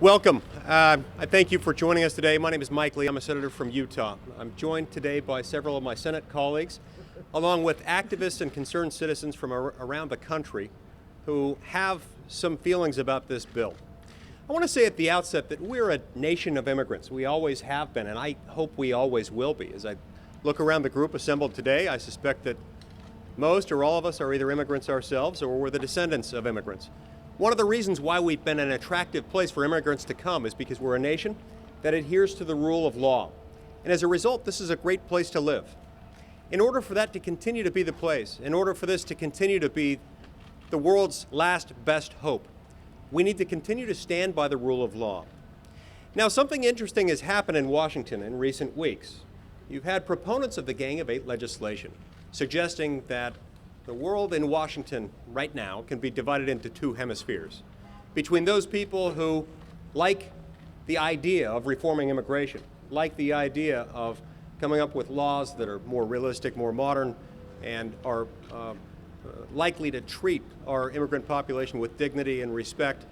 Welcome. I thank you for joining us today. My name is Mike Lee. I'm a senator from Utah. I'm joined today by several of my Senate colleagues, along with activists and concerned citizens from around the country who have some feelings about this bill. I want to say at the outset that we're a nation of immigrants. We always have been, and I hope we always will be. As I look around the group assembled today, I suspect that most or all of us are either immigrants ourselves or we're the descendants of immigrants. One of the reasons why we've been an attractive place for immigrants to come is because we're a nation that adheres to the rule of law. And as a result, this is a great place to live. In order for that to continue to be the place, in order for this to continue to be the world's last best hope, we need to continue to stand by the rule of law. Now, something interesting has happened in Washington in recent weeks. You've had proponents of the Gang of Eight legislation suggesting that the world in Washington right now can be divided into two hemispheres. Between those people who like the idea of reforming immigration, like the idea of coming up with laws that are more realistic, more modern, and are likely to treat our immigrant population with dignity and respect,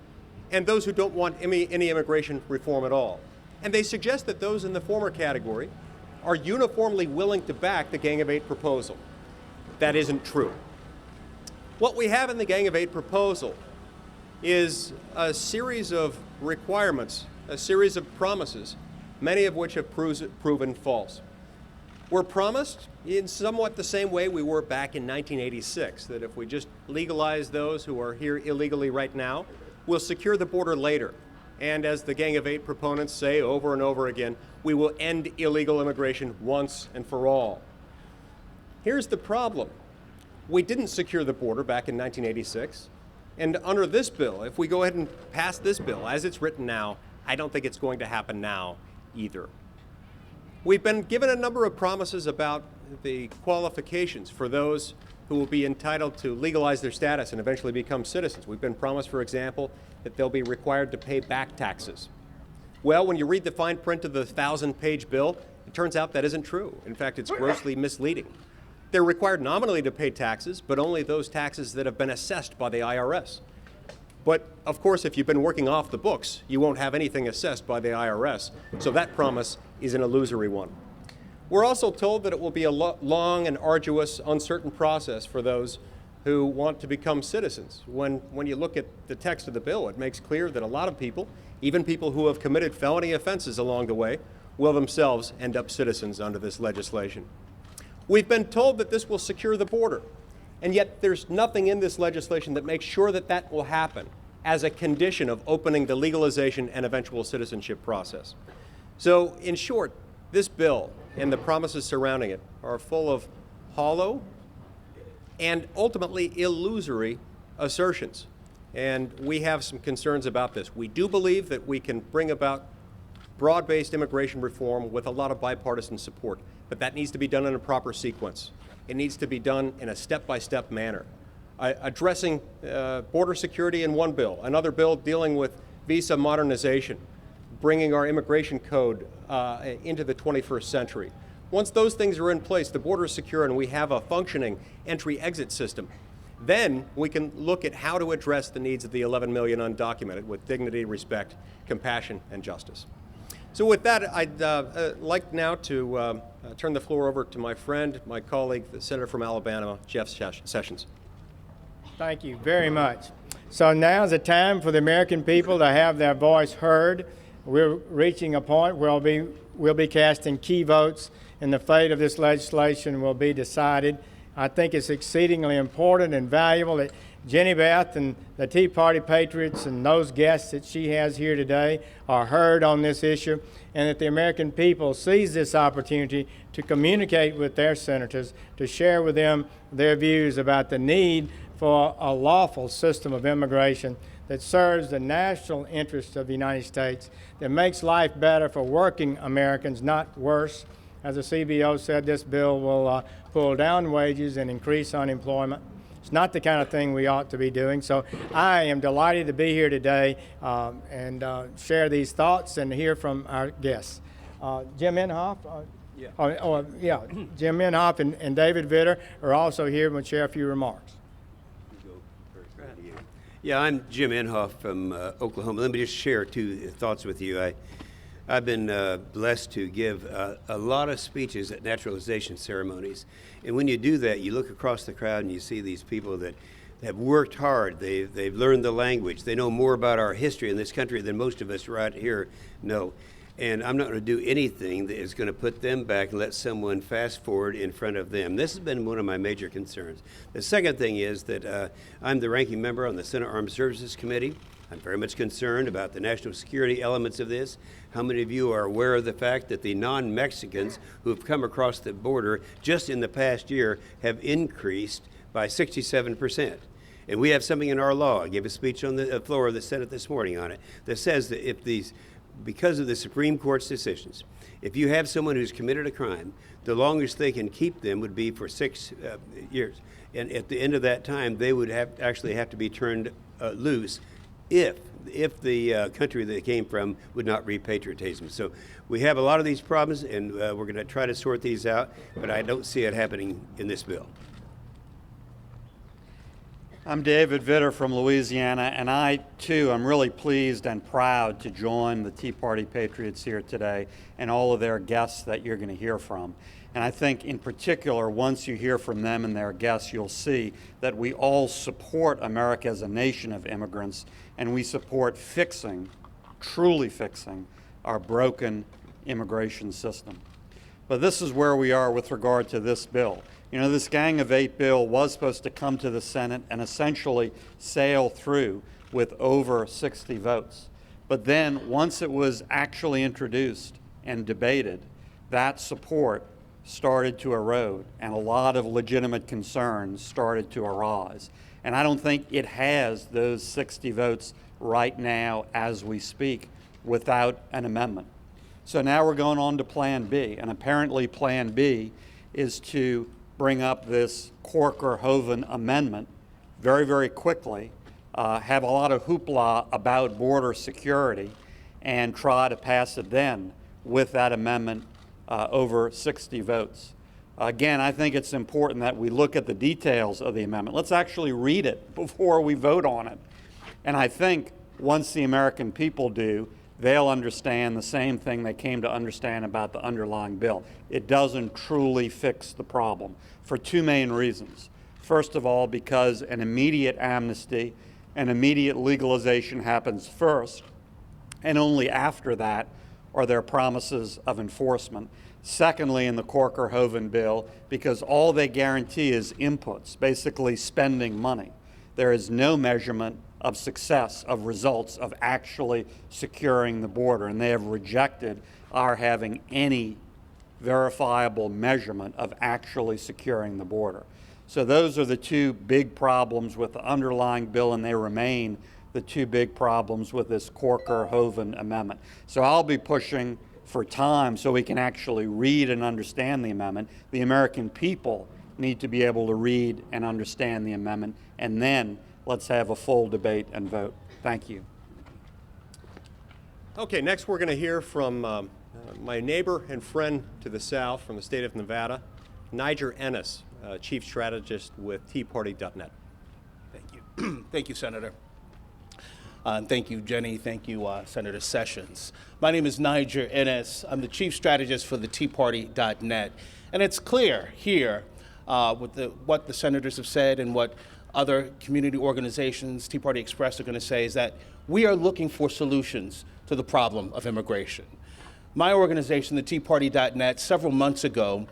and those who don't want any immigration reform at all. And they suggest that those in the former category are uniformly willing to back the Gang of Eight proposal. That isn't true. What we have in the Gang of Eight proposal is a series of requirements, a series of promises, many of which have proven false. We're promised in somewhat the same way we were back in 1986, that if we just legalize those who are here illegally right now, we'll secure the border later. And as the Gang of Eight proponents say over and over again, we will end illegal immigration once and for all. Here's the problem. We didn't secure the border back in 1986. And under this bill, if we go ahead and pass this bill as it's written now, I don't think it's going to happen now either. We've been given a number of promises about the qualifications for those who will be entitled to legalize their status and eventually become citizens. We've been promised, for example, that they'll be required to pay back taxes. Well, when you read the fine print of the 1,000-page bill, it turns out that isn't true. In fact, it's grossly misleading. They're required nominally to pay taxes, but only those taxes that have been assessed by the IRS. But, of course, if you've been working off the books, you won't have anything assessed by the IRS, so that promise is an illusory one. We're also told that it will be a long and arduous, uncertain process for those who want to become citizens. When you look at the text of the bill, it makes clear that a lot of people, even people who have committed felony offenses along the way, will themselves end up citizens under this legislation. We've been told that this will secure the border, and yet there's nothing in this legislation that makes sure that that will happen as a condition of opening the legalization and eventual citizenship process. So, in short, this bill and the promises surrounding it are full of hollow and ultimately illusory assertions. And we have some concerns about this. We do believe that we can bring about broad-based immigration reform with a lot of bipartisan support, but that needs to be done in a proper sequence. It needs to be done in a step-by-step manner. Addressing border security in one bill, another bill dealing with visa modernization, bringing our immigration code into the 21st century. Once those things are in place, the border is secure and we have a functioning entry-exit system, then we can look at how to address the needs of the 11 million undocumented with dignity, respect, compassion, and justice. So with that, I'd like now to turn the floor over to my friend, my colleague, the Senator from Alabama, Jeff Sessions. Thank you very much. So now is the time for the American people to have their voice heard. We're reaching a point where we'll be casting key votes, and the fate of this legislation will be decided. I think it's exceedingly important and valuable that Jenny Beth and the Tea Party Patriots and those guests that she has here today are heard on this issue, and that the American people seize this opportunity to communicate with their senators, to share with them their views about the need for a lawful system of immigration that serves the national interests of the United States, that makes life better for working Americans, not worse. As the CBO said, this bill will pull down wages and increase unemployment. It's not the kind of thing we ought to be doing. So I am delighted to be here today and share these thoughts and hear from our guests. Jim Inhofe, Jim Inhofe and David Vitter are also here and will share a few remarks. Yeah, I'm Jim Inhofe from Oklahoma. Let me just share two thoughts with you. I've been blessed to give a lot of speeches at naturalization ceremonies. And when you do that, you look across the crowd and you see these people that have worked hard. They've learned the language. They know more about our history in this country than most of us right here know. And I'm not going to do anything that is going to put them back and let someone fast forward in front of them. This has been one of my major concerns. The second thing is that I'm the ranking member on the Senate Armed Services Committee. I'm very much concerned about the national security elements of this. How many of you are aware of the fact that the non-Mexicans who have come across the border just in the past year have increased by 67%? And we have something in our law, I gave a speech on the floor of the Senate this morning on it, that says that if because of the Supreme Court's decisions, if you have someone who's committed a crime, the longest they can keep them would be for 6 years. And at the end of that time, they would actually have to be turned loose if the country they came from would not repatriate them. So we have a lot of these problems, and we're going to try to sort these out, but I don't see it happening in this bill. I'm David Vitter from Louisiana, and I, too, am really pleased and proud to join the Tea Party Patriots here today and all of their guests that you're going to hear from. And I think, in particular, once you hear from them and their guests, you'll see that we all support America as a nation of immigrants, and we support truly fixing, our broken immigration system. But this is where we are with regard to this bill. You know, this Gang of 8 bill was supposed to come to the Senate and essentially sail through with over 60 votes. But then, once it was actually introduced and debated, that support started to erode and a lot of legitimate concerns started to arise. And I don't think it has those 60 votes right now as we speak without an amendment. So now we're going on to Plan B, and apparently Plan B is to bring up this Corker-Hoven amendment very, very quickly, have a lot of hoopla about border security, and try to pass it then with that amendment over 60 votes. Again, I think it's important that we look at the details of the amendment. Let's actually read it before we vote on it. And I think once the American people do, they'll understand the same thing they came to understand about the underlying bill. It doesn't truly fix the problem for two main reasons. First of all, because an immediate amnesty and immediate legalization happens first, and only after that are there promises of enforcement. Secondly, in the Corker-Hoven bill, because all they guarantee is inputs, basically spending money. There is no measurement of success, of results, of actually securing the border, and they have rejected our having any verifiable measurement of actually securing the border. So those are the two big problems with the underlying bill, and they remain the two big problems with this Corker-Hoven amendment. So I'll be pushing for time so we can actually read and understand the amendment. The American people need to be able to read and understand the amendment, and then let's have a full debate and vote. Thank you. Okay, next we're going to hear from my neighbor and friend to the south from the state of Nevada, Niger Inis, Chief Strategist with TeaParty.net. Thank you. Thank you, Senator. Thank you, Jenny. Thank you, Senator Sessions. My name is Niger Inis. I'm the Chief Strategist for the TeaParty.net. And it's clear here with what the senators have said and what other community organizations, Tea Party Express, are going to say is that we are looking for solutions to the problem of immigration. My organization, the TeaParty.net, several months ago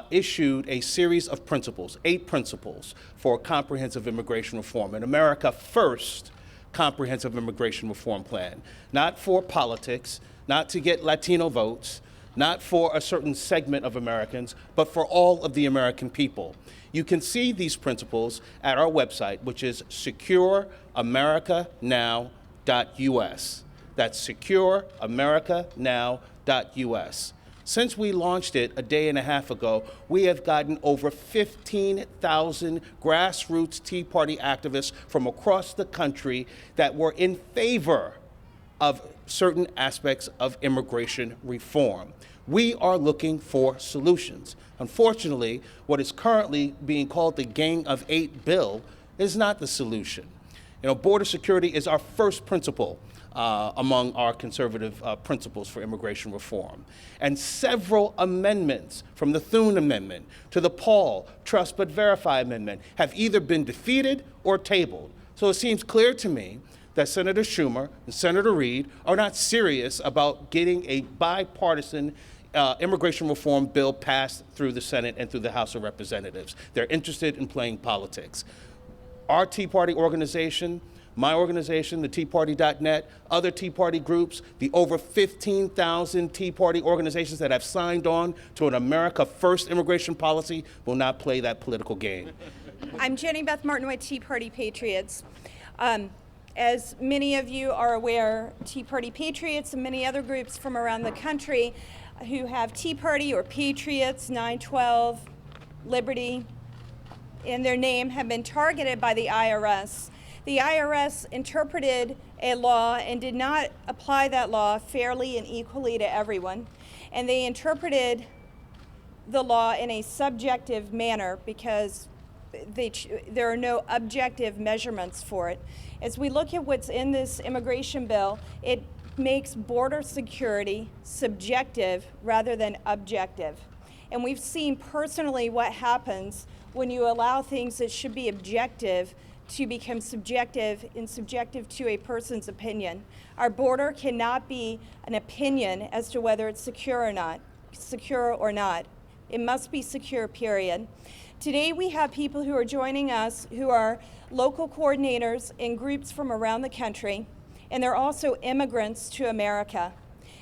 issued a series of principles, 8 principles for comprehensive immigration reform, an America First comprehensive immigration reform plan, not for politics, not to get Latino votes, not for a certain segment of Americans, but for all of the American people. You can see these principles at our website, which is secureamericanow.us. That's secureamericanow.us. Since we launched it a day and a half ago, we have gotten over 15,000 grassroots Tea Party activists from across the country that were in favor of certain aspects of immigration reform. We are looking for solutions. Unfortunately, what is currently being called the Gang of 8 bill is not the solution. You know, border security is our first principle among our conservative principles for immigration reform. And several amendments, from the Thune Amendment to the Paul Trust But Verify Amendment, have either been defeated or tabled. So it seems clear to me that Senator Schumer and Senator Reid are not serious about getting a bipartisan immigration reform bill passed through the Senate and through the House of Representatives. They're interested in playing politics. Our Tea Party organization, my organization, the teaparty.net, other Tea Party groups, the over 15,000 Tea Party organizations that have signed on to an America First immigration policy will not play that political game. I'm Jenny Beth Martin with Tea Party Patriots. As many of you are aware, Tea Party Patriots and many other groups from around the country who have Tea Party or Patriots, 912, Liberty in their name have been targeted by the IRS. The IRS interpreted a law and did not apply that law fairly and equally to everyone. And they interpreted the law in a subjective manner because there are no objective measurements for it. As we look at what's in this immigration bill, it makes border security subjective rather than objective. And we've seen personally what happens when you allow things that should be objective to become subjective and subjective to a person's opinion. Our border cannot be an opinion as to whether it's secure or not. It must be secure, period. Today we have people who are joining us who are local coordinators in groups from around the country, and they're also immigrants to America.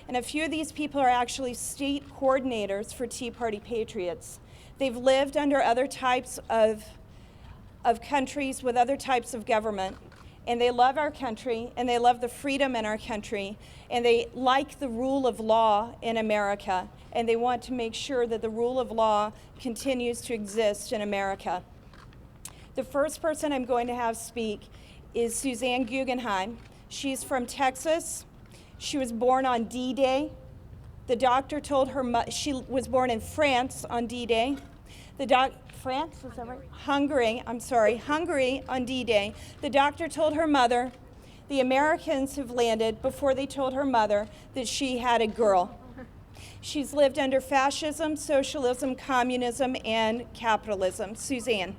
And a few of these people are actually state coordinators for Tea Party Patriots. They've lived under other types of countries with other types of government, and they love our country, and they love the freedom in our country, and they like the rule of law in America, and they want to make sure that the rule of law continues to exist in America. The first person I'm going to have speak is Suzanne Guggenheim. She's from Texas. She was born on D-Day. The doctor told her she was born in France on D-Day. France, is that right? Hungary on D-Day. The doctor told her mother the Americans have landed before they told her mother that she had a girl. She's lived under fascism, socialism, communism, and capitalism. Suzanne.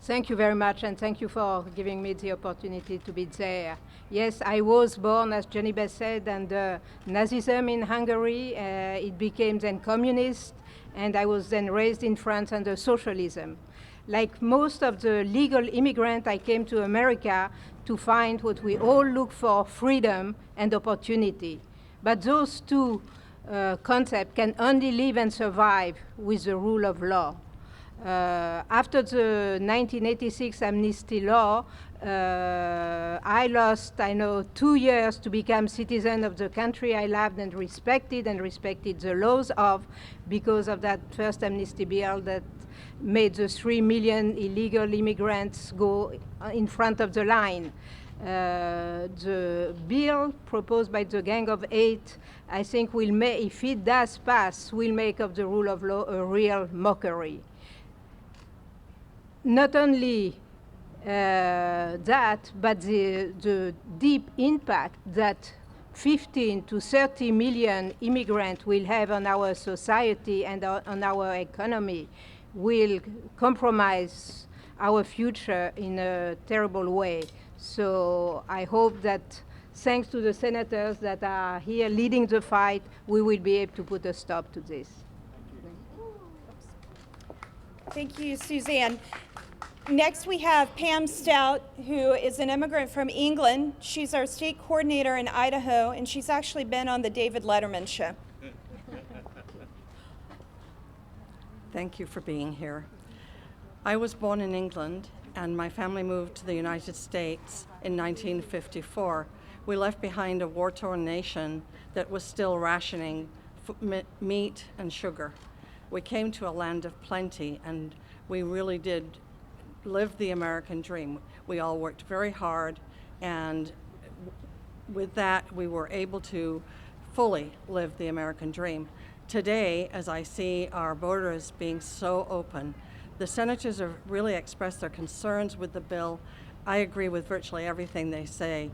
Thank you very much, and thank you for giving me the opportunity to be there. Yes, I was born, as Jenny Beth said, under Nazism in Hungary. It became then communist, and I was then raised in France under socialism. Like most of the legal immigrants, I came to America to find what we all look for, freedom and opportunity. But those two concepts can only live and survive with the rule of law. After the 1986 amnesty law, I lost, 2 years to become citizen of the country I loved and respected the laws of, because of that first amnesty bill that made the 3 million illegal immigrants go in front of the line. The bill proposed by the Gang of Eight, I think will make, if it does pass, will make of the rule of law a real mockery. Not only that, but the deep impact that 15 to 30 million immigrants will have on our society and on our economy will compromise our future in a terrible way. So I hope that thanks to the senators that are here leading the fight, we will be able to put a stop to this. Thank you, Suzanne. Next, we have Pam Stout, who is an immigrant from England. She's our state coordinator in Idaho, and she's actually been on the David Letterman show. Thank you for being here. I was born in England, and my family moved to the United States in 1954. We left behind a war-torn nation that was still rationing meat and sugar. We came to a land of plenty, and we really did live the American dream. We all worked very hard, and with that, we were able to fully live the American dream. Today, as I see our borders being so open, The senators have really expressed their concerns with the bill. I agree with virtually everything they say.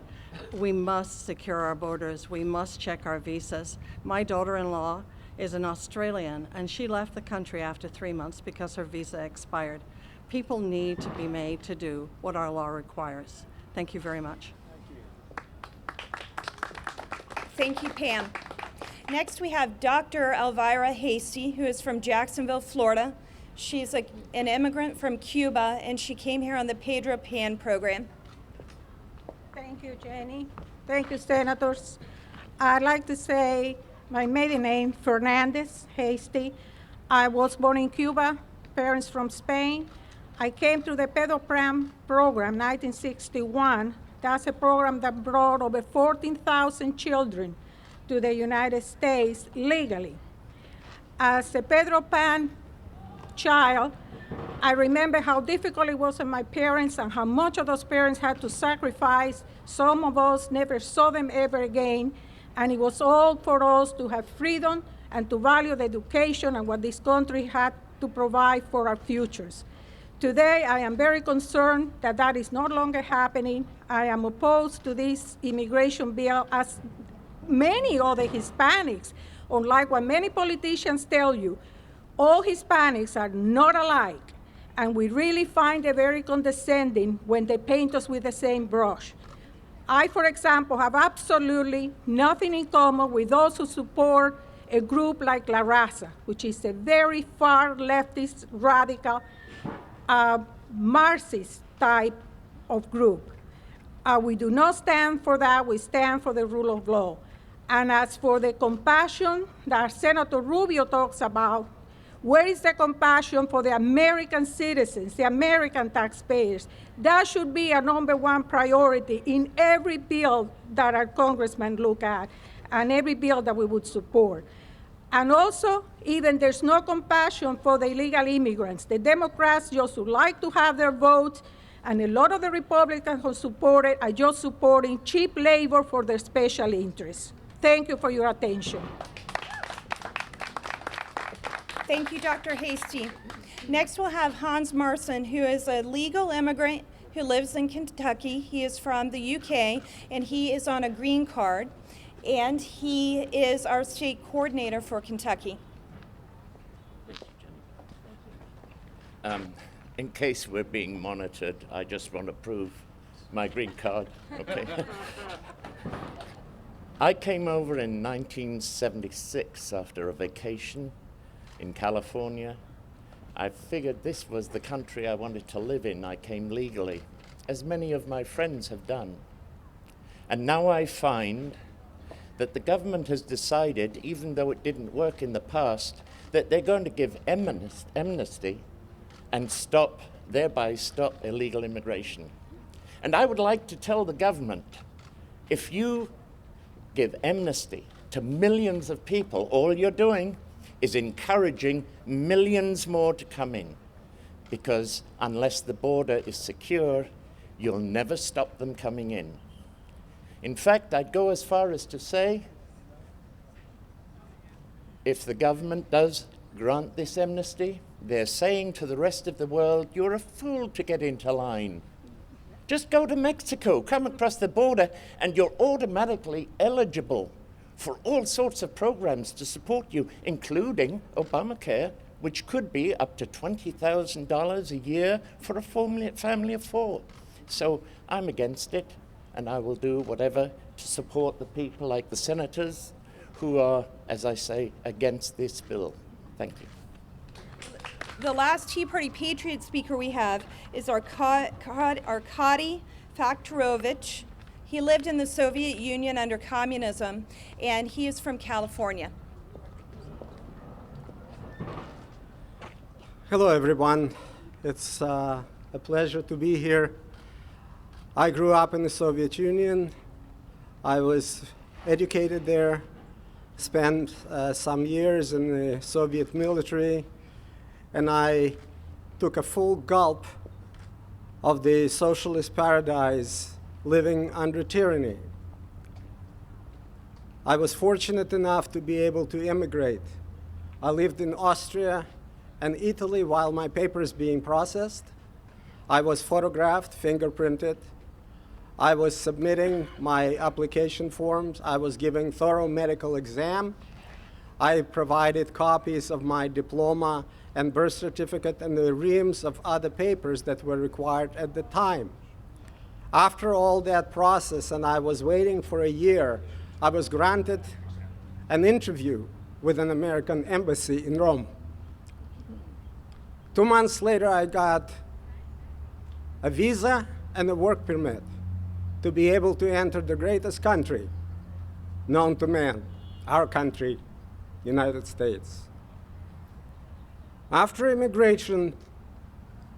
We must secure our borders. We must check our visas. My daughter-in-law is an Australian, and she left the country after 3 months because her visa expired. People need to be made to do what our law requires. Thank you very much. Thank you, Pam. Next, we have Dr. Elvira Hasty, who is from Jacksonville, Florida. She's an immigrant from Cuba, and she came here on the Pedro Pan program. Thank you, Jenny. Thank you, Senators. I'd like to say my maiden name, Fernandez Hasty. I was born in Cuba, parents from Spain. I came through the Pedro Pan program, 1961. That's a program that brought over 14,000 children to the United States legally. As a Pedro Pan child, I remember how difficult it was on my parents and how much of those parents had to sacrifice. Some of us never saw them ever again, and it was all for us to have freedom and to value the education and what this country had to provide for our futures. Today, I am very concerned that that is no longer happening. I am opposed to this immigration bill, as many other Hispanics, unlike what many politicians tell you. All Hispanics are not alike, and we really find it very condescending when they paint us with the same brush. I, for example, have absolutely nothing in common with those who support a group like La Raza, which is a very far leftist, radical, Marxist type of group. We do not stand for that. We stand for the rule of law. And as for the compassion that Senator Rubio talks about, where is the compassion for the American citizens, the American taxpayers? That should be a #1 priority in every bill that our congressmen look at and every bill that we would support. And also, even there's no compassion for the illegal immigrants. The Democrats just would like to have their votes, and a lot of the Republicans who support it are just supporting cheap labor for their special interests. Thank you for your attention. Thank you, Dr. Hasty. Next, we'll have Hans Marson, who is a legal immigrant who lives in Kentucky. He is from the UK, and he is on a green card, and he is our state coordinator for Kentucky. In case we're being monitored, I just want to prove my green card. Okay. I came over in 1976 after a vacation in California. I figured this was the country I wanted to live in. I came legally, as many of my friends have done. And now I find that the government has decided, even though it didn't work in the past, that they're going to give amnesty and thereby stop illegal immigration. And I would like to tell the government, if you give amnesty to millions of people, all you're doing is encouraging millions more to come in, because unless the border is secure, you'll never stop them coming in. In fact, I'd go as far as to say, if the government does grant this amnesty, they're saying to the rest of the world, you're a fool to get into line. Just go to Mexico, come across the border, and you're automatically eligible for all sorts of programs to support you, including Obamacare, which could be up to $20,000 a year for a family of 4. So I'm against it, and I will do whatever to support the people like the senators who are, as I say, against this bill. Thank you. The last Tea Party Patriot speaker we have is Arkady Faktorovich. He lived in the Soviet Union under communism, and he is from California. Hello, everyone. It's a pleasure to be here. I grew up in the Soviet Union. I was educated there, spent some years in the Soviet military, and I took a full gulp of the socialist paradise living under tyranny. I was fortunate enough to be able to immigrate. I lived in Austria and Italy while my paper is being processed. I was photographed, fingerprinted. I was submitting my application forms. I was giving thorough medical exam. I provided copies of my diploma and birth certificate and the reams of other papers that were required at the time. After all that process, and I was waiting for a year, I was granted an interview with an American embassy in Rome. 2 months later, I got a visa and a work permit to be able to enter the greatest country known to man, our country, United States. After immigration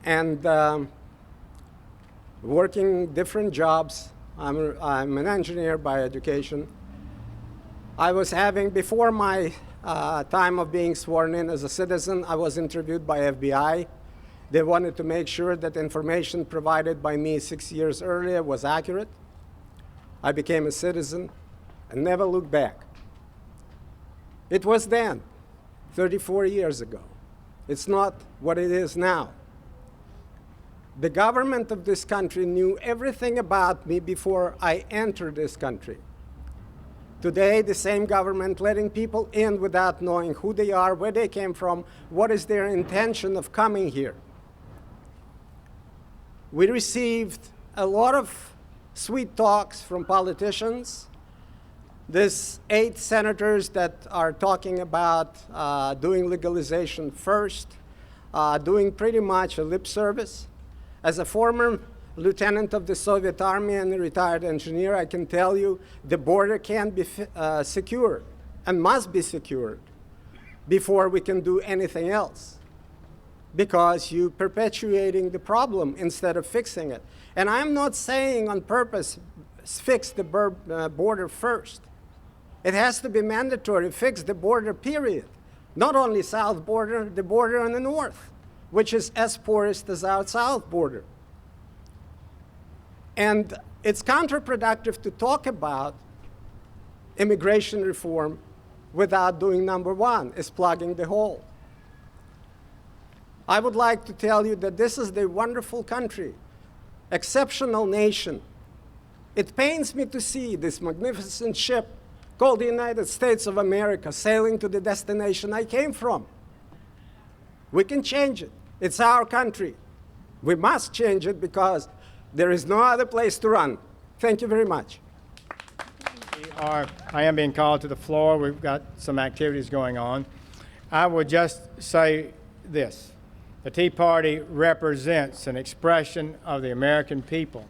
and working different jobs, I'm an engineer by education. I was having, before my time of being sworn in as a citizen, I was interviewed by FBI. They wanted to make sure that information provided by me 6 years earlier was accurate. I became a citizen and never looked back. It was then, 34 years ago. It's not what it is now. The government of this country knew everything about me before I entered this country. Today, the same government letting people in without knowing who they are, where they came from, what is their intention of coming here. We received a lot of sweet talks from politicians. There's 8 senators that are talking about doing legalization first, doing pretty much a lip service. As a former lieutenant of the Soviet Army and a retired engineer, I can tell you the border can be secured and must be secured before we can do anything else, because you're perpetuating the problem instead of fixing it. And I'm not saying on purpose fix the border first. It has to be mandatory, fix the border, period. Not only south border, the border on the north, which is as porous as our south border. And it's counterproductive to talk about immigration reform without doing number one, is plugging the hole. I would like to tell you that this is the wonderful country, exceptional nation. It pains me to see this magnificent ship called the United States of America sailing to the destination I came from. We can change it. It's our country. We must change it because there is no other place to run. Thank you very much. I am being called to the floor. We've got some activities going on. I would just say this. The Tea Party represents an expression of the American people,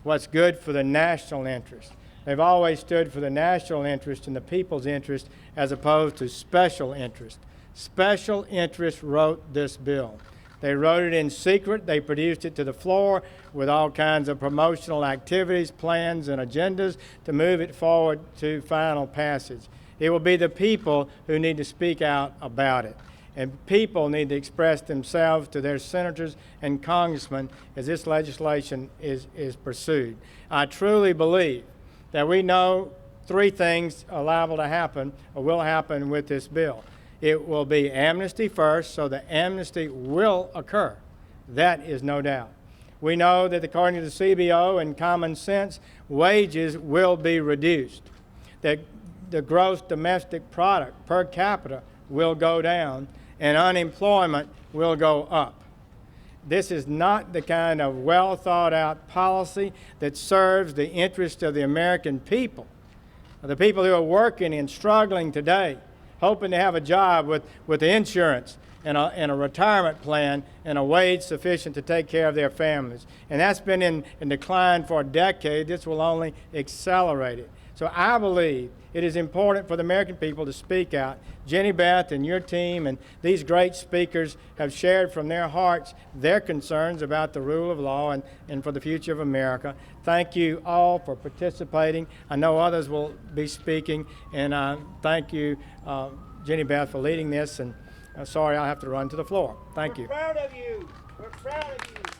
what's good for the national interest. They've always stood for the national interest and the people's interest as opposed to special interest. Special interest wrote this bill. They wrote it in secret. They produced it to the floor with all kinds of promotional activities, plans, and agendas to move it forward to final passage. It will be the people who need to speak out about it. And people need to express themselves to their senators and congressmen as this legislation is pursued. I truly believe that we know 3 things are liable to happen or will happen with this bill. It will be amnesty first, so the amnesty will occur. That is no doubt. We know that according to the CBO and common sense, wages will be reduced, that the gross domestic product per capita will go down, and unemployment will go up. This is not the kind of well-thought-out policy that serves the interest of the American people, the people who are working and struggling today, hoping to have a job with insurance and a retirement plan and a wage sufficient to take care of their families. And that's been in decline for a decade. This will only accelerate it. So I believe it is important for the American people to speak out. Jenny Beth and your team and these great speakers have shared from their hearts their concerns about the rule of law and for the future of America. Thank you all for participating. I know others will be speaking, and thank you, Jenny Beth, for leading this. And sorry I'll have to run to the floor. Thank you. We're proud of you. We're proud of you.